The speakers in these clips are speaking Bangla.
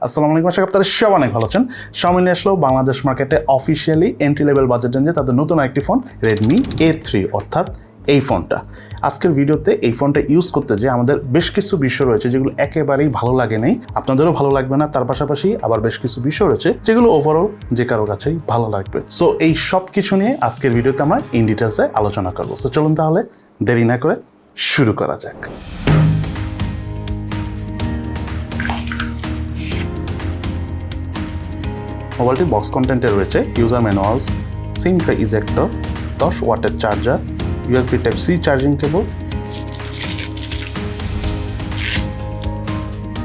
আসসালামু আলাইকুম, আশা করি আপনারা সব অনেক ভালো আছেন। Xiaomi নিয়ে আসলো বাংলাদেশ মার্কেটে অফিসিয়ালি এন্ট্রি লেভেল বাজেট রেঞ্জে তাদের নতুন একটি ফোন Redmi A3, অর্থাৎ এই ফোনটা। আজকের ভিডিওতে এই ফোনটা ইউজ করতে যে আমাদের বেশ কিছু বিষয় রয়েছে যেগুলো একেবারেই ভালো লাগে নাই, আপনাদেরও ভালো লাগবে না। তার পাশাপাশি আবার বেশ কিছু বিষয় রয়েছে যেগুলো ওভারঅল যে কারো কাছেই ভালো লাগবে। সো এই সব কিছু নিয়ে আজকের ভিডিওতে আমরা ইন ডিটেলসে আলোচনা করবো। সো চলুন তাহলে দেরি না করে শুরু করা যাক। মোবাইলটি বক্স কন্টেন্টে রয়েছে ইউজার ম্যানুয়ালস, সিম ট্রে ইজেক্টর, 10 ওয়াটের charger, USB Type-C charging cable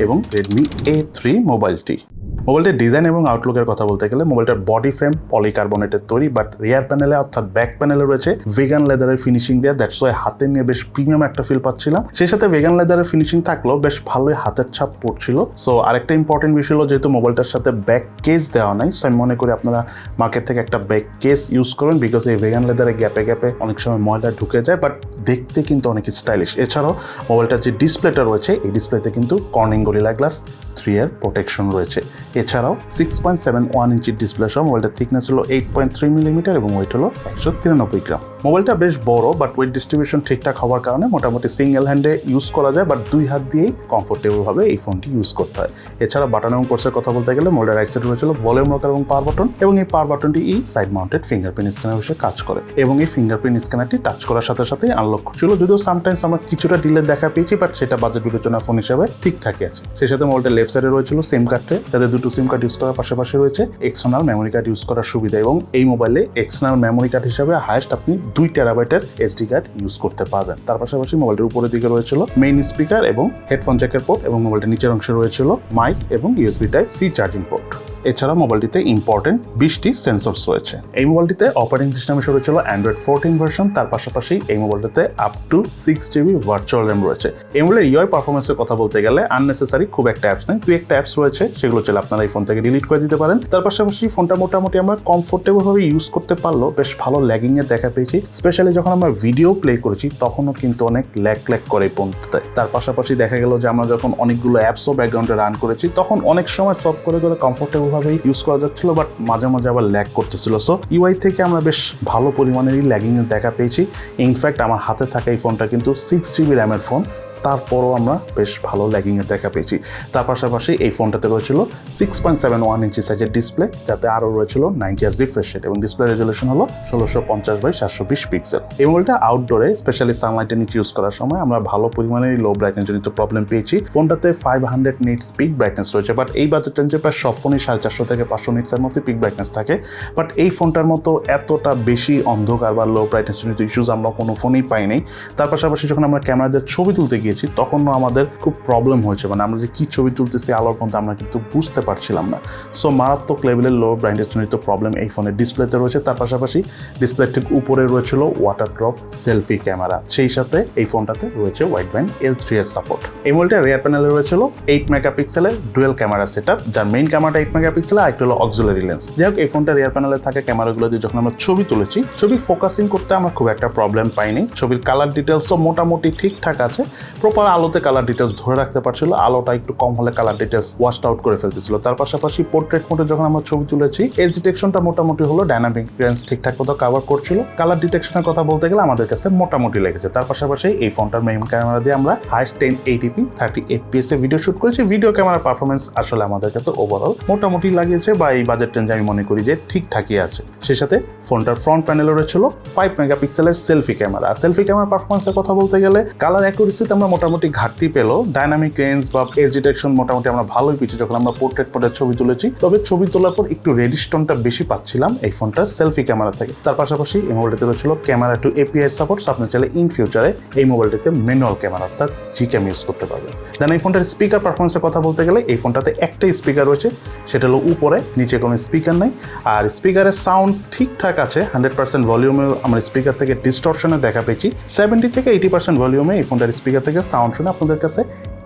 এবং Redmi A3 মোবাইলটির ডিজাইন এবং আউটলুকের কথা বলতে গেলে মোবাইলটার বডি ফ্রেম পলিকার্বনেটের তৈরি, বাট রিয়ার প্যানেলে অর্থাৎ ব্যাক প্যানেলে রয়েছে ভেগান লেদারের ফিনিশিং দেওয়া। দ্যাটস ওয়াই হাতে নিয়ে বেশ প্রিমিয়াম একটা ফিল পাচ্ছিলাম। সেই সাথে ভেগান লেদারের ফিনিশিং থাকলেও বেশ ভালোই হাতের ছাপ পড়ছিল। সো আরেকটা ইম্পর্টেন্ট বিষয় হলো, যেহেতু মোবাইলটার সাথে ব্যাক কেস দেওয়া নাই, সো আমি মনে করি আপনারা মার্কেট থেকে একটা ব্যাক কেস ইউজ করবেন, বিকজ এই ভেগান লেদারের গ্যাপে গ্যাপে অনেক সময় ময়লা ঢুকে যায়, বাট দেখতে কিন্তু অনেক স্টাইলিশ। এছাড়াও মোবাইলটার যে ডিসপ্লেটা রয়েছে, এই ডিসপ্লেতে কিন্তু কর্নিং গরিলা গ্লাস 3 এর প্রোটেকশন রয়েছে। এছাড়াও 6.71 ইঞ্চির ডিসপ্লে সহ মোবাইলটার থিকনেস হলো 8.3 মিলিমিটার এবং ওয়েট হলো 193 গ্রাম। মোবাইলটা বেশ বড়, বাট ওয়েট ডিস্ট্রিবিউশন ঠিকঠাক হওয়ার কারণে মোটামুটি সিঙ্গেল হ্যান্ডে ইউজ করা যায়, বাট দুই হাত দিয়েই কমফোর্টেবলভাবে এই ফোনটি ইউজ করতে হয়। এছাড়া বাটন এবং কোর্সের কথা বলতে গেলে মোবাইলের রাইট সাইডে রয়েছিল ভলিউম রকার এবং পাওয়ার বাটন, এবং এই পাওয়ার বাটনটি সাইড মাউন্টেড ফিঙ্গারপ্রিন্ট স্ক্যানার হিসেবে কাজ করে, এবং এই ফিঙ্গারপ্রিন্ট স্ক্যানারটি টাচ করার সাথে সাথেই আনলক ছিল। যদিও সামটাইমস আমরা কিছুটা ডিলে দেখা পেয়েছি, বাট সেটা বাজেট বিবেচনা ফোন হিসেবে ঠিকঠাকই আছে। সেই সাথে মোবাইলটা লেফট সাইডে রয়েছিল সিম কার্ডে, তাদের দুটো সিম কার্ড ইউজ করার পাশাপাশি রয়েছে এক্সটার্নাল মেমোরি কার্ড ইউজ করার সুবিধা, এবং এই মোবাইলে এক্সটার্নাল মেমোরি কার্ড হিসেবে হাইয়েস্ট আপনি 2 টেরাবাইটের SD কার্ড ইউজ করতে পারবেন। তার পাশাপাশি মোবাইলটির উপরের দিকে রয়েছিল মেইন স্পিকার এবং হেডফোন জ্যাকের পোর্ট, এবং মোবাইলটির নিচের অংশে রয়েছিল মাইক এবং USB Type-C চার্জিং পোর্ট। এছাড়া মোবাইলটিতে ইম্পর্টেন্ট 20টি সেন্সরস রয়েছে। এই মোবাইলটিতে অপারেটিং সিস্টেম হিসেবে রয়েছিল Android 14 ভার্সন। তার পাশাপাশি এই মোবাইলটিতে up to 6GB virtual RAM রয়েছে। এই মোবাইলের UI পারফরমেন্সের কথা বলতে গেলে আননেসেসারি খুব একটা অ্যাপস নেই, 2 একটা অ্যাপস রয়েছে, সেগুলো চাইলে আপনারা এই ফোন থেকে ডিলিট করে দিতে পারেন। তার পাশাপাশি ফোনটা মোটামুটি আমরা কমফোর্টেবলভাবে ইউজ করতে পারলেও বেশ ভালো ল্যাগিং এর দেখা পেয়েছি। স্পেশালি যখন আমরা ভিডিও প্লে করেছি তখনও কিন্তু অনেক ল্যাগ করে ফোনটাতে। তার পাশাপাশি দেখা গেল যে আমরা যখন অনেকগুলো অ্যাপসও ব্যাকগ্রাউন্ডে রান করেছি তখন অনেক সময় সফট করে কমফোর্টেবলভাবে ইউজ করা যাচ্ছিল, বাট মাঝে মাঝে আবার ল্যাগ করতেছিল। সো UI থেকে আমরা বেশ ভালো পরিমাণেরই ল্যাগিং এর দেখা পেয়েছি। ইনফ্যাক্ট আমার হাতে থাকা এই ফোনটা কিন্তু 6GB র্যামের ফোন, তারপরও আমরা বেশ ভালো ল্যাগিংয়ের দেখা পেয়েছি। তার পাশাপাশি এই ফোনটাতে রয়েছিল 6.71 ইঞ্চি সাইজের ডিসপ্লে, যাতে আরও রয়েছিল 90Hz রিফ্রেশ রেট, এবং ডিসপ্লে রেজলিউশন হলো 1650x720 পিক্সেল। এই মোবাইলটা আউটডোরে স্পেশালি সানলাইটের নিচে ইউজ করার সময় আমরা ভালো পরিমাণে লো ব্রাইটনেস জনিত প্রবলেম পেয়েছি। ফোনটাতে 500 নিটস পিক ব্রাইটনেস রয়েছে, বাট এই বাজেট রেঞ্জে প্রায় সব ফোনই 450 থেকে 500 নিটসের মধ্যে পিক ব্রাইটনেস থাকে, বাট এই ফোনটার মতো এতটা বেশি অন্ধকার বা লো ব্রাইটনেস জনিত ইস্যুজ আমরা কোনো ফোনেই পাই নাই। তার পাশাপাশি যখন আমরা ক্যামেরা দিয়ে ছবি তুলতে গিয়েছি তখনও আমাদের খুব প্রবলেম হয়েছে, মানে আমরা যে কি ছবি তুলতেছি আলোর মধ্যে আমরা কিন্তু বুঝতে পারছিলাম না। সো মারাত্মক লেভেলের লো ব্রাইটনেস জনিত প্রবলেম এই ফোনের ডিসপ্লেতে রয়েছে। তার পাশাপাশি ডিসপ্লে ঠিক উপরে রয়েছিল ওয়াটার ড্রপ সেলফি ক্যামেরা, সেই সাথে এই ফোনটাতে রয়েছে ওয়াইড ব্যান্ড L3 এর সাপোর্ট। এই মোবাইলটার রিয়ার প্যানেলে রয়েছিল 8 মেগাপিক্সেলের ডুয়েল ক্যামেরা সেটআপ, যার মেইন ক্যামেরাটা 8 মেগাপিক্সেল, আর একটা হলো অক্সিলারি লেন্স। যাই হোক, এই ফোনটা রিয়ার প্যানেলে থাকা ক্যামেরাগুলো দিয়ে যখন আমরা ছবি তুলেছি, ছবি ফোকাসিং করতে আমরা খুব একটা প্রবলেম পাইনি। ছবির কালার ডিটেলসও মোটামুটি ঠিকঠাক আছে, প্রপার আলোতে কালার ডিটেলস ধরে রাখতে পারছিল, আলোটা একটু কম হলে কালার ডিটেলস ওয়াশড আউট করে ফেলতেছিল। তার পাশাপাশি পোর্ট্রেট মোডে যখন আমরা ছবি তুলেছি, এজ ডিটেকশনটা মোটামুটি হলো, ডাইনামিক রেঞ্জ ঠিকঠাক মতো কভার করছিল। কালার ডিটেকশনের কথা বলতে গেলে আমাদের কাছে মোটামুটি লেগেছে। তার পাশাপাশি এই ফোনটার মেইন ক্যামেরা দিয়ে আমরা হাইস্ট 1080p 30 fps এ ভিডিও শুট করেছি। ভিডিও ক্যামেরার পারফরমেন্স আসলে আমাদের কাছে ওভারঅল মোটামুটি লাগিয়েছে, বা এই বাজেট রেঞ্জে আমি মনে করি যে ঠিকঠাকই আছে। সেই সাথে ফোনটার ফ্রন্ট প্যানেলে রয়েছিল 5 মেগাপিক্সেলের সেলফি ক্যামেরা। সেলফি ক্যামেরার পারফরমেন্সের কথা বলতে গেলে কালার অ্যাকুরেসিতে আমরা মোটামুটি ঘাটতি পেলেও ডাইনামিক রেঞ্জ বা এজ ডিটেকশন মোটামুটি আমরা ভালোই পেয়েছি যখন আমরা পোর্ট্রেট মোডে ছবি তুলেছি। তবে ছবি তোলার পর একটু রেডিশ টোনটা বেশি পাচ্ছিলাম এই ফোনটার সেলফি ক্যামেরা থেকে। তার পাশাপাশি এই মোবাইলটিতে রয়েছিল ক্যামেরা টু API সাপোর্ট, আপনি চাইলে ইন ফিউচারে এই মোবাইলটিতে ম্যানুয়াল ক্যামেরা অর্থাৎ Gcam ইউজ করতে পারবেন। দেন এই ফোনটার স্পিকার পারফরমেন্সের কথা বলতে গেলে এই ফোনটাতে একটাই স্পিকার রয়েছে, সেটা হলো উপরে, নিচে কোনো স্পিকার নাই। আর স্পিকারের সাউন্ড ঠিকঠাক আছে, 100% ভলিউমে আমার স্পিকার থেকে ডিস্টরশনে দেখা পেয়েছি। 70 থেকে 80% ভলিউমে এই ফোনটার স্পিকার থেকে সাউন্ড শুনে আপনাদের কাছে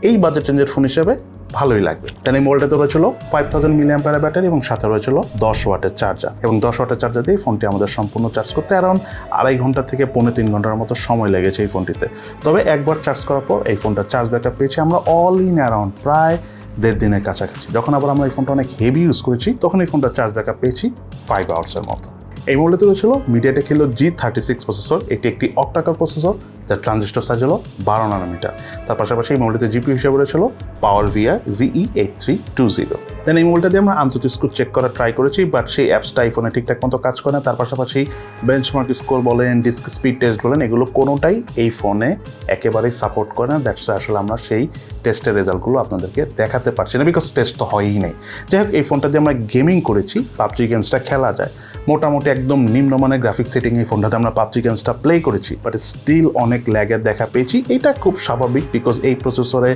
এই বাজেট রেঞ্জের ফোন হিসেবে ভালোই লাগবে। দেন এই মোবাইলটাতে রয়েছিল 5000 mAh ব্যাটারি এবং সাথে রয়েছিল 10 ওয়াটের চার্জার, এবং 10 ওয়াটের চার্জার দিয়ে ফোনটি আমাদের সম্পূর্ণ চার্জ করতে অ্যারাউন্ড 2.5 ঘন্টা থেকে 3.5 ঘন্টার মতো সময় লেগেছে এই ফোনটিতে। তবে একবার চার্জ করার পর এই ফোনটা চার্জ ব্যাকআপ পেয়েছে আমরা অল ইন অ্যারাউন্ড প্রায় 1.5 দিনের কাছাকাছি। যখন আবার আমরা এই ফোনটা অনেক হেভি ইউজ করেছি তখন এই ফোনটা চার্জ ব্যাকআপ পেয়েছি 5 আওয়ার্সের মতো। এই মডেলটি ছিল MediaTek Helio G36 প্রসেসর। এটি একটি অক্টাকোর প্রসেসর, যার ট্রানজিস্টর সাইজ হলো 12 ন্যানোমিটার। তার পাশাপাশি এই মডেলটিতে জিপিইউ হিসেবে রয়েছিল PowerVR ZE8320। দেন এই মোবাইলটা দিয়ে আমরা আন্তর্জাতিক স্কোর চেক করার ট্রাই করেছি, বাট সেই অ্যাপসটা আইফোনে ঠিকঠাক মতো কাজ করে না। তার পাশাপাশি বেঞ্চমার্ক স্কোর বলেন, ডিস্ক স্পিড টেস্ট বলেন, এগুলো কোনোটাই এই ফোনে একেবারেই সাপোর্ট করে না। দ্যাটস আসলে আমরা সেই টেস্টের রেজাল্টগুলো আপনাদেরকে দেখাতে পারছি না, বিকজ টেস্ট তো হয়ই নেই। যাই হোক, এই ফোনটা দিয়ে আমরা গেমিং করেছি, পাবজি গেমসটা খেলা যায় মোটামুটি একদম নিম্নমানের গ্রাফিক সেটিং। এই ফোনটাতে আমরা পাবজি গেমসটা প্লে করেছি, বাট স্টিল অনেক ল্যাগের দেখা পেয়েছি। এটা খুব স্বাভাবিক, বিকজ এই প্রসেসরে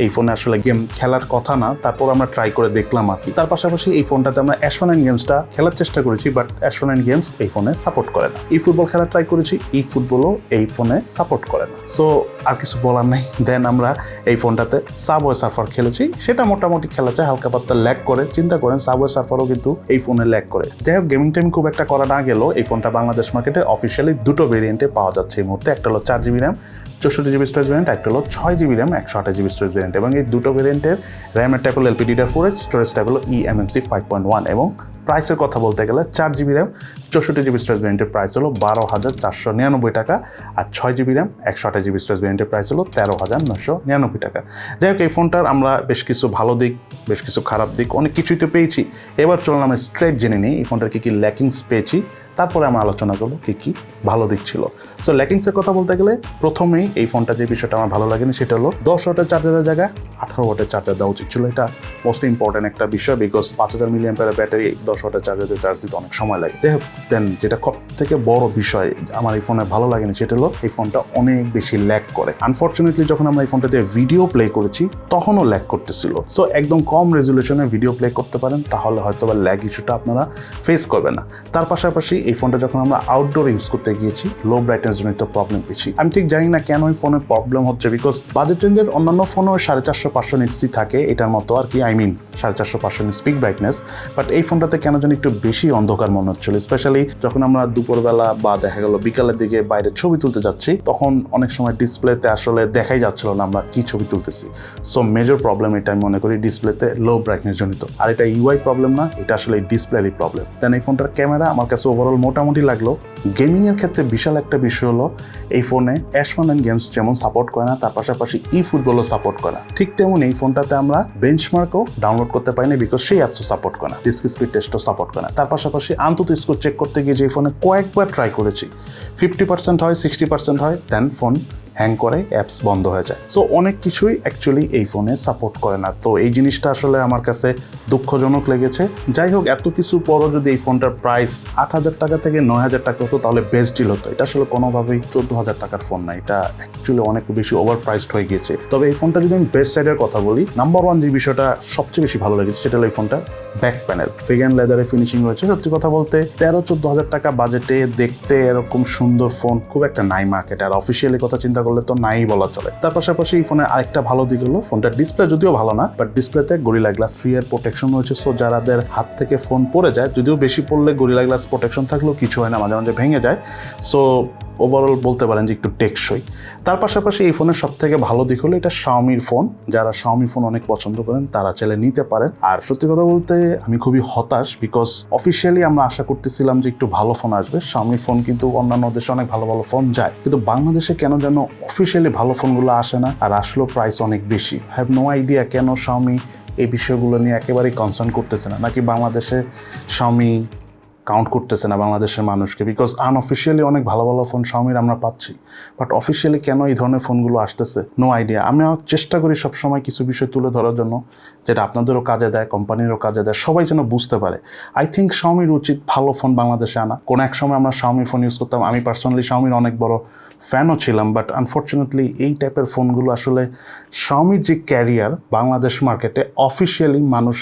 এই ফোনে আসলে গেম খেলার কথা না, তারপর আমরা ট্রাই করে দেখলাম আর কি। তার পাশাপাশি এই ফোনটাতে আমরা F1 গেমসটা খেলার চেষ্টা করেছি, বাট F1 গেমস এই ফোনে সাপোর্ট করে না। এই ফুটবল খেলা ট্রাই করেছি, এই ফুটবলও এই ফোনে সাপোর্ট করে না। সো আর কিছু বলার নাই। দেন আমরা এই ফোনটাতে সাবওয়ে সার্ফার খেলেছি, সেটা মোটামুটি খেলা যায়, হালকা পাতলা ল্যাগ করে। চিন্তা করেন সাবওয়ে সার্ফারও কিন্তু এই ফোনে ল্যাগ করে। যাই হোক, গেমিং টাইম খুব একটা করা না গেলেও এই ফোনটা বাংলাদেশ মার্কেটে অফিসিয়ালি দুটো ভেরিয়েন্টে পাওয়া যাচ্ছে এই মুহূর্তে। একটা হলো 4GB RAM 64GB storage variant, একটা হলো 6GB RAM 128GB storage variant. এবং এই দুটো ভেরিয়েন্টের র্যামের টাইপ হলো LPDDR4H, স্টোরেজ টাইপ হলো eMMC 5.1। এবং প্রাইসের কথা বলতে গেলে 4GB র্যাম 64GB স্টোরেজ ভ্যারিয়েন্টের প্রাইস হলো 12,499 টাকা, আর 6GB র্যাম 128GB স্টোরেজ ভ্যারিয়েন্টের প্রাইস হলো 13,999 টাকা। যাই হোক, এই ফোনটার আমরা বেশ কিছু ভালো দিক, বেশ কিছু খারাপ দিক, অনেক কিছুই তো পেয়েছি। এবার চলুন আমরা স্ট্রেট জেনে নিই এই ফোনটার কী কী ল্যাকিংস পেয়েছি, তারপরে আমরা আলোচনা করবো কী কী ভালো দিক ছিল। সো ল্যাকিংসের কথা বলতে গেলে প্রথমেই এই ফোনটা যে বিষয়টা আমার ভালো লাগেনি সেটা হলো 10 ওয়াটের চার্জারের জায়গায় 18 ওয়াটের চার্জার দেওয়া উচিত ছিল। এটা মোস্ট ইম্পর্টেন্ট একটা বিষয়, বিকজ 5000 mAh ব্যাটারি 10 ওয়াটের চার্জারে চার্জ দিতে অনেক সময় লাগে। যাই হোক, দেন যেটা সব থেকে বড় বিষয় আমার এই ফোনে ভালো লাগেনি সেটা হলো এই ফোনটা অনেক বেশি ল্যাগ করে। আনফর্চুনেটলি যখন আমরা এই ফোনটা দিয়ে ভিডিও প্লে করেছি তখনও ল্যাগ করতেছিল। সো একদম কম রেজুলেশনে ভিডিও প্লে করতে পারেন, তাহলে হয়তো বা ল্যাগ ইস্যুটা আপনারা ফেস করবেন না। তার পাশাপাশি এই ফোনটা যখন আমরা আউটডোর ইউজ করতে গিয়েছি লো ব্রাইটনেস জনিত প্রবলেম পেয়েছি। আমি ঠিক জানি না কেন এই ফোনের প্রবলেম হচ্ছে, বিকজ বাজেট রেঞ্জের অন্যান্য ফোনও 450-500 নিটসই থাকে এটার মতো আর কি, 450-500 নিটস পিক ব্রাইটনেস। বাট এই ফোনটাতে কেন যেন একটু বেশি অন্ধকার মনে হচ্ছিল, স্পেশালি যখন আমরা দুপুরবেলা বা দেখা গেল বিকালের দিকে বাইরে ছবি তুলতে যাচ্ছি, তখন অনেক সময় ডিসপ্লেতে আসলে দেখাই যাচ্ছিল না আমরা কি ছবি তুলতেছি। সো মেজর প্রবলেম এটা আমি মনে করি ডিসপ্লেতে লো ব্রাইটনেস জনিত। আর এটা ইউআই প্রবলেম না, এটা আসলে ডিসপ্লেরই প্রবলেম। দেন এই ফোনটার ক্যামেরা আমার কাছে ওভারঅল মোটামুটি লাগলো। গেমিংয়ের ক্ষেত্রে বিশাল একটা বিষয় হলো এই ফোনে F1 গেমস যেমন সাপোর্ট করে না, তার পাশাপাশি ফুটবলও সাপোর্ট করে না। ঠিক তেমন এই ফোনটাতে আমরা বেঞ্চমার্কও ডাউনলোড করতে পারিনি, বিকজ সেই অ্যাপসও সাপোর্ট করে না, ডিস্ক স্পিড টেস্টও সাপোর্ট করে না। তার পাশাপাশি আন্তর্জাতিক স্কোর চেক করতে গিয়ে যে ফোনে কয়েকবার ট্রাই করেছি, 50% হয়, 60% হয়, দেন ফোন হ্যাং করে, অ্যাপস বন্ধ হয়ে যায়। সো অনেক কিছুই অ্যাকচুয়ালি এই ফোনে সাপোর্ট করে না। তো এই জিনিসটা আসলে আমার কাছে দুঃখজনক লেগেছে। যাই হোক, এত কিছু পরও যদি এই ফোনটার প্রাইস 8,000 টাকা থেকে 9,000 টাকা হতো তাহলে বেস্ট ডিল হতো। এটা আসলে কোনোভাবেই 14,000 টাকার ফোন না, এটা অ্যাকচুয়ালি অনেক বেশি ওভার প্রাইসড হয়ে গিয়েছে। তবে এই ফোনটা যদি আমি বেস্ট সাইডের কথা বলি, নাম্বার 1 যে বিষয়টা সবচেয়ে বেশি ভালো লেগেছে সেটা হলো এই ফোনটা ব্যাক প্যানেল ভেগান লেদারে ফিনিশিং রয়েছে। সত্যি কথা বলতে 13-14,000 টাকা বাজেটে দেখতে এরকম সুন্দর ফোন খুব একটা নাই মার্কেটে, আর অফিসিয়ালি কথা চিন্তা করলে তো নাই বলা চলে। তার পাশাপাশি এই ফোনের আরেকটা ভালো দিক হলো ফোনটার ডিসপ্লে যদিও ভালো না, বাট ডিসপ্লেতে গরিলা গ্লাস 3 এর প্রোটেকশন রয়েছে। সো যাদের হাত থেকে ফোন পড়ে যায়, যদিও বেশি পড়লে গরিলা গ্লাস প্রোটেকশন থাকলেও কিছু হয় না, মাঝে মাঝে ভেঙে যায়। সো ওভারঅল বলতে পারেন যে একটু টেকসই। তার পাশাপাশি এই ফোনের সব থেকে ভালো দিক হলো এটা Xiaomiর ফোন। যারা Xiaomi ফোন অনেক পছন্দ করেন তারা চাইলে নিতে পারেন। আর সত্যি কথা বলতে আমি খুবই হতাশ, বিকজ অফিসিয়ালি আমরা আশা করতেছিলাম যে একটু ভালো ফোন আসবে। Xiaomi ফোন কিন্তু অন্যান্য দেশে অনেক ভালো ভালো ফোন যায়, কিন্তু বাংলাদেশে কেন যেন অফিসিয়ালি ভালো ফোনগুলো আসে না, আর আসলেও প্রাইস অনেক বেশি। হ্যাভ নো আইডিয়া কেন Xiaomi এই বিষয়গুলো নিয়ে একেবারেই কনসার্ন করতেছে না, নাকি বাংলাদেশে Xiaomi কাউন্ট করতেছে না বাংলাদেশের মানুষকে, বিকজ আনঅফিসিয়ালি অনেক ভালো ভালো ফোন Xiaomiর আমরা পাচ্ছি, বাট অফিসিয়ালি কেন এই ধরনের ফোনগুলো আসতেছে নো আইডিয়া। আমরা চেষ্টা করি সবসময় কিছু বিষয় তুলে ধরার জন্য, যেটা আপনাদেরও কাজে দেয়, কোম্পানিরও কাজে দেয়, সবাই যেন বুঝতে পারে। আই থিঙ্ক Xiaomiর উচিত ভালো ফোন বাংলাদেশে আনা। কোনো এক সময় আমরা Xiaomi ফোন ইউজ করতাম, আমি পার্সোনালি Xiaomiর অনেক বড় ফ্যানও ছিলাম, বাট আনফর্চুনেটলি এই টাইপের ফোনগুলো আসলে Xiaomiর যে ক্যারিয়ার বাংলাদেশ মার্কেটে অফিসিয়ালি মানুষ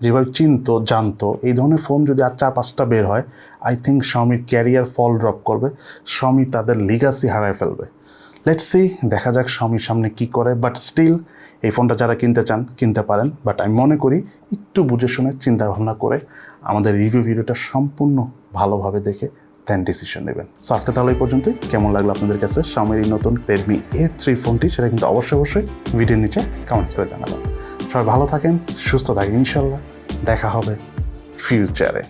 যেভাবে চিনতো জানতো, এই ধরনের ফোন যদি আর 4-5টা বের হয়, আই থিঙ্ক Xiaomiর ক্যারিয়ার ফল ড্রপ করবে, Xiaomi তাদের লিগাসি হারায় ফেলবে। লেটস সি, দেখা যাক Xiaomiর সামনে কি করে। বাট স্টিল এই ফোনটা যারা কিনতে চান কিনতে পারেন, বাট আমি মনে করি একটু বুঝে শুনে চিন্তা ভাবনা করে আমাদের রিভিউ ভিডিওটা সম্পূর্ণ ভালোভাবে দেখে দেন ডিসিশন নেবেন। সো আজকে তাহলে এই পর্যন্তই। কেমন লাগলো আপনাদের কাছে Xiaomiর এই নতুন Redmi A3 ফোনটি, সেটা কিন্তু অবশ্যই ভিডিওর নিচে কমেন্টস করে জানাবেন। সবাই ভালো থাকেন, সুস্থ থাকেন, ইনশাল্লাহ দেখা হবে ফিউচারে।